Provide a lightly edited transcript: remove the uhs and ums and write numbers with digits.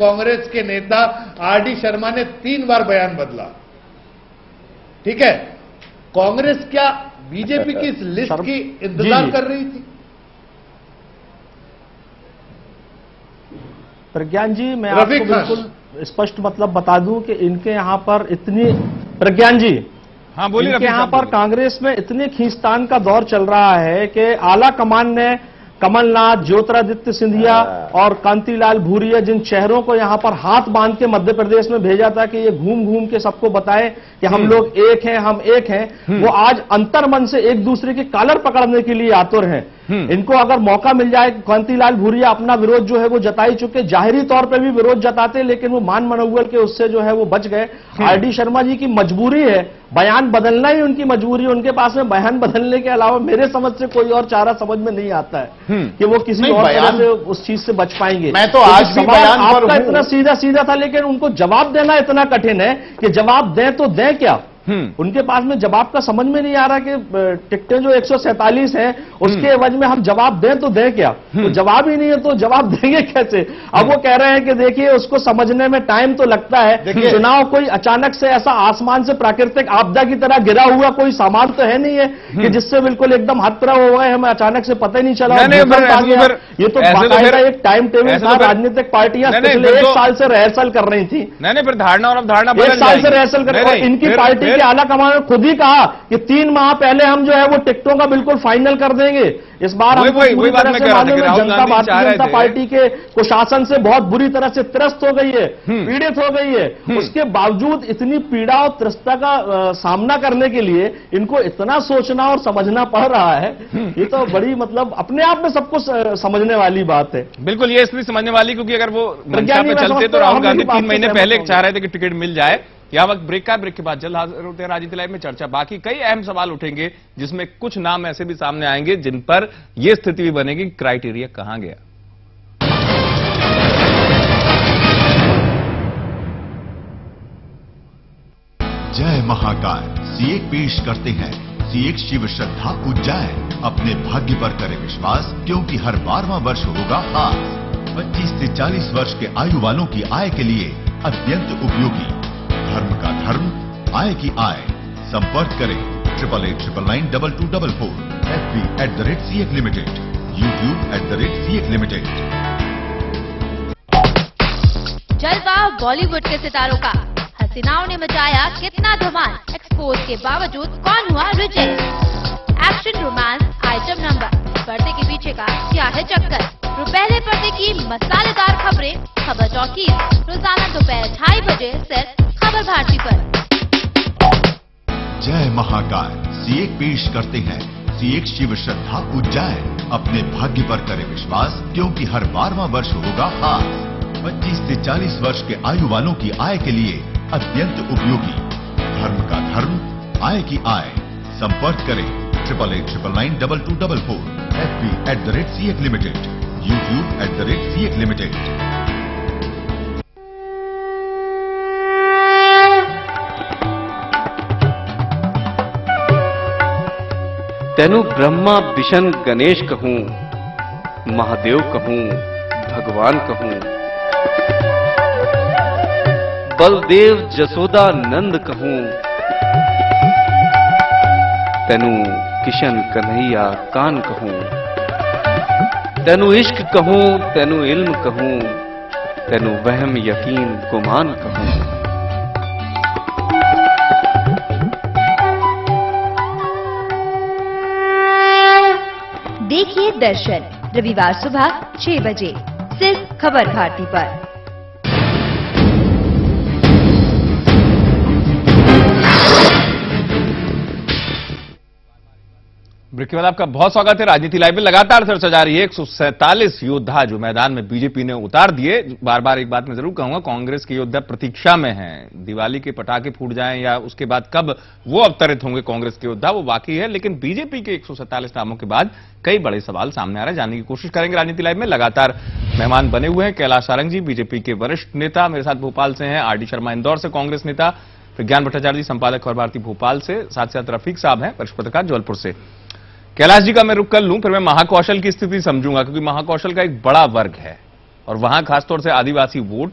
कांग्रेस के नेता आरडी शर्मा ने 3 बार बयान बदला। ठीक है, कांग्रेस क्या बीजेपी की इस लिस्ट की इंतजार कर रही थी? प्रज्ञान जी, मैं आपको बिल्कुल स्पष्ट मतलब बता दूं कि इनके यहां पर इतनी, प्रज्ञान जी, हाँ बोलिए, इनके यहां पर कांग्रेस में इतने खींचतान का दौर चल रहा है कि आला कमान ने कमलनाथ, ज्योतिरादित्य सिंधिया और कांतिलाल भूरिया जिन चेहरों को यहां पर हाथ बांध के मध्य प्रदेश में भेजा था कि ये घूम घूम के सबको बताएं कि हम लोग एक हैं, हम एक हैं, वो आज अंतर्मन से एक दूसरे की कॉलर पकड़ने के लिए आतुर हैं। इनको अगर मौका मिल जाए, कांतिलाल भूरिया अपना विरोध जो है वो जता ही चुके, जाहिरी तौर पर भी विरोध जताते, लेकिन वो मान मनोबल के उससे जो है वो बच गए। आरडी शर्मा जी की मजबूरी है, बयान बदलना ही उनकी मजबूरी है। उनके पास में बयान बदलने के अलावा मेरे समझ से कोई और चारा समझ में नहीं आता है कि वो किसी और तरह से उस चीज से बच पाएंगे। मैं तो आज भी बयान पर आपका इतना सीधा सीधा था, लेकिन उनको जवाब देना इतना कठिन है कि जवाब दें तो दें क्या। उनके पास में जवाब का समझ में नहीं आ रहा कि टिकटें जो 147 हैं उसके एवज में हम जवाब दें तो दें क्या। तो जवाब ही नहीं है तो जवाब देंगे कैसे। अब वो कह रहे हैं कि देखिए उसको समझने में टाइम तो लगता है, चुनाव कोई अचानक से ऐसा आसमान से प्राकृतिक आपदा की तरह गिरा हुआ कोई सामान तो है नहीं है कि जिससे बिल्कुल एकदम हतरा हो गए, हमें अचानक से पता ही नहीं चला। ये तो बाकायदा एक टाइम टेबल था। राजनीतिक पार्टियां पिछले 1 साल से रिहर्सल कर रही थी। नहीं, फिर धारणा और अवधारणा 1 साल से रिहर्सल कर रही, इनकी पार्टी आला कमान ने खुद ही कहा कि 3 माह पहले हम जो है वो टिकटों का बिल्कुल फाइनल कर देंगे। इस बार हम पूरी तरह से मालूम है जनता भारतीय जनता पार्टी के कुशासन से बहुत बुरी तरह से त्रस्त हो गई है, पीड़ित हो गई है। उसके बावजूद इतनी पीड़ा और त्रस्तता का सामना करने के लिए इनको इतना सोचना और समझना पड़ रहा है। ये तो बड़ी मतलब अपने आप में सबको समझने वाली बात है। बिल्कुल, ये इसलिए समझने वाली क्योंकि अगर वो मंशा पे चलते तो राहुल गांधी 3 महीने पहले चाह रहे थे कि टिकट मिल जाए। यह वक्त ब्रेक का, ब्रेक के बाद जल्द हाजिर होते हैं राजनीति लाइव में चर्चा। बाकी कई अहम सवाल उठेंगे जिसमें कुछ नाम ऐसे भी सामने आएंगे जिन पर यह स्थिति भी बनेगी, क्राइटेरिया कहां गया। जय महाकाल सीएक पेश करते हैं सीएक शिव श्रद्धा उज्जैन। अपने भाग्य पर करें विश्वास क्योंकि हर 12वां वर्ष होगा खास। 25 से 40 वर्ष के आयु वालों की आय के लिए अत्यंत उपयोगी। धर्म का धर्म, आय की आय। संपर्क करें 8889922244, FB @CX Limited, YouTube @CX Limited। जलवा बॉलीवुड के सितारों का, हसीनाओं ने मचाया कितना धमाल, एक्सपोज के बावजूद कौन हुआ reject. Action, romance, item number, पर्दे के पीछे का क्या है चक्कर, पहले पर्दे की मसालेदार खबरें, खबर चौकी, रोजाना दोपहर 2:30 बजे सिर्फ खबर भारती पर। जय महाकाल सीएक पेश करते हैं सीएक शिव श्रद्धा उज्जैन। अपने भाग्य पर करें विश्वास क्योंकि हर 12वां वर्ष होगा खास। 25 से 40 वर्ष के आयु वालों की आय के लिए अत्यंत उपयोगी। धर्म का धर्म, आय की आय। संपर्क करें 8889922244, FB @CX Limited, YouTube @CX Limited। तेनु ब्रह्मा विशन गणेश कहूं, महादेव कहूं, भगवान कहूं, बलदेव जसोदा नंद कहूं, तेनु किशन कन्हैया कान कहूं, तेनु इश्क कहूं, तेनु इल्म कहूं, तेनु वहम यकीन गुमान कहूं। देखिए दर्शन रविवार सुबह 6 बजे सिर्फ खबर भारती पर। ब्रेक के बाद आपका बहुत स्वागत है। राजनीति लाइव में लगातार चर्चा जारी है। 147 योद्धा जो मैदान में बीजेपी ने उतार दिए। बार बार एक बात मैं जरूर कहूंगा, कांग्रेस के योद्धा प्रतीक्षा में हैं। दिवाली के पटाखे फूट जाएं या उसके बाद कब वो अवतरित होंगे कांग्रेस के योद्धा, वो बाकी है। लेकिन बीजेपी के 147 नामों के बाद कई बड़े सवाल सामने आ रहे हैं। जानने की कोशिश करेंगे राजनीति लाइव में। लगातार मेहमान बने हुए हैं कैलाश सारंग जी, बीजेपी के वरिष्ठ नेता, मेरे साथ भोपाल से हैं। आरडी शर्मा इंदौर से कांग्रेस नेता, प्रज्ञान भट्टाचार्य जी संपादक खबर भारती भोपाल से, साथ साथ रफीक साहब हैं वरिष्ठ पत्रकार जबलपुर से। कैलाश जी का मैं रुख कर लूं, फिर मैं महाकौशल की स्थिति समझूंगा, क्योंकि महाकौशल का एक बड़ा वर्ग है और वहां खासतौर से आदिवासी वोट